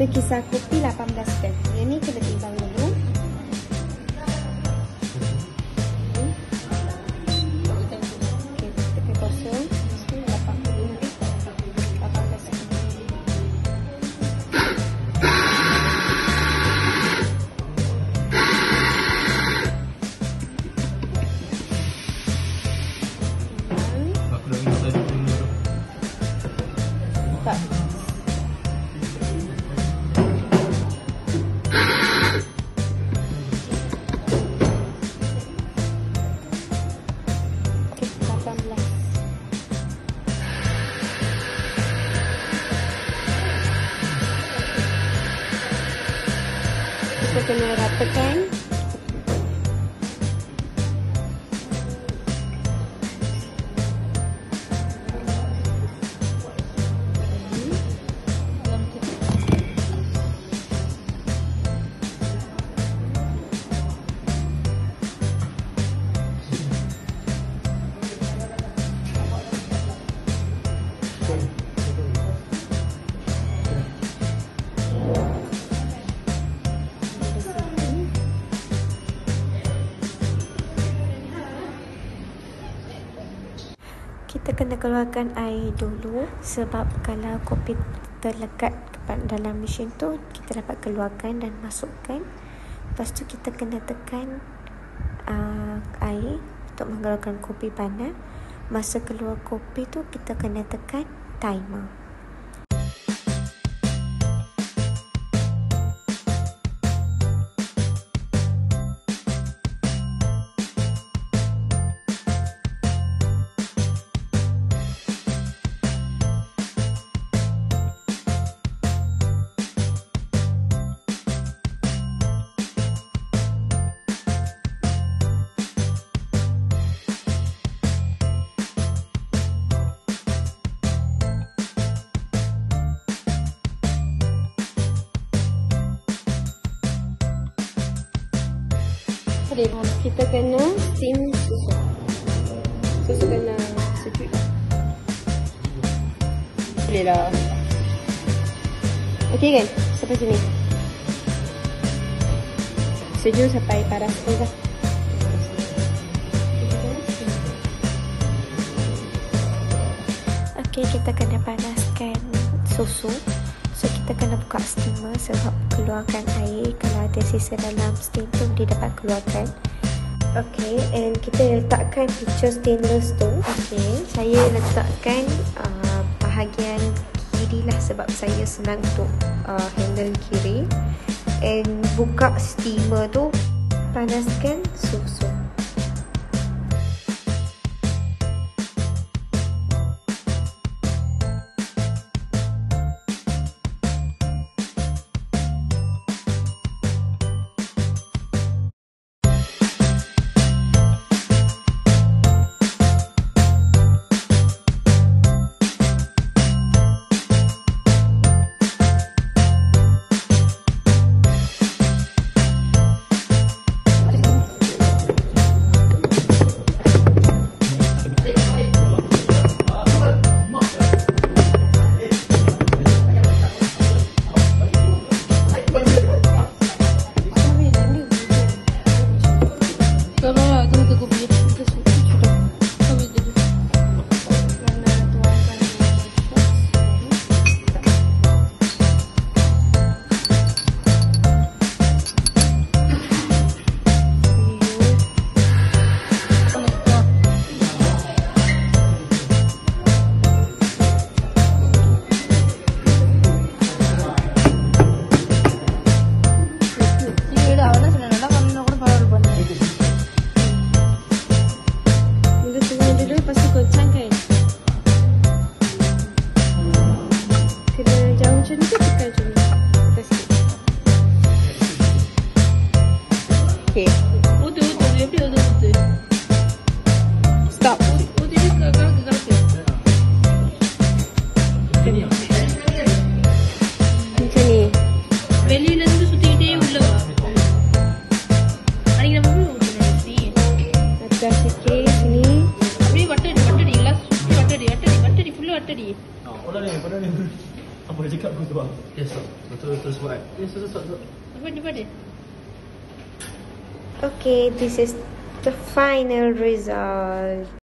Kita kisar kopi 18 gram. Yang ni kita timbang dulu. Okey, tekan kosong. 18 gram. Kita kena ratakan. Kita kena keluarkan air dulu, sebab kalau kopi terlekat dalam mesin tu, kita dapat keluarkan dan masukkan. Lepas tu kita kena tekan air untuk mengeluarkan kopi panas. Masa keluar kopi tu kita kena tekan timer. Kita kena steam susu. Susu kena sejuk. Boleh lah. Okey kan? Sampai sini. Sejuk sampai paras pun dah. Okey, kita kena panaskan susu. So kita kena buka steamer sebab keluarkan air. Kalau ada sisa dalam steam tu dia dapat keluarkan. Okey, and kita letakkan picture stainless tu. Okey, saya letakkan bahagian kiri lah sebab saya senang untuk handle kiri. And buka steamer tu, panaskan susu. Apa dia cakap aku keluar? Yes, stop. Terus buat. Yes, stop. Apa dia? Okay, this is the final result.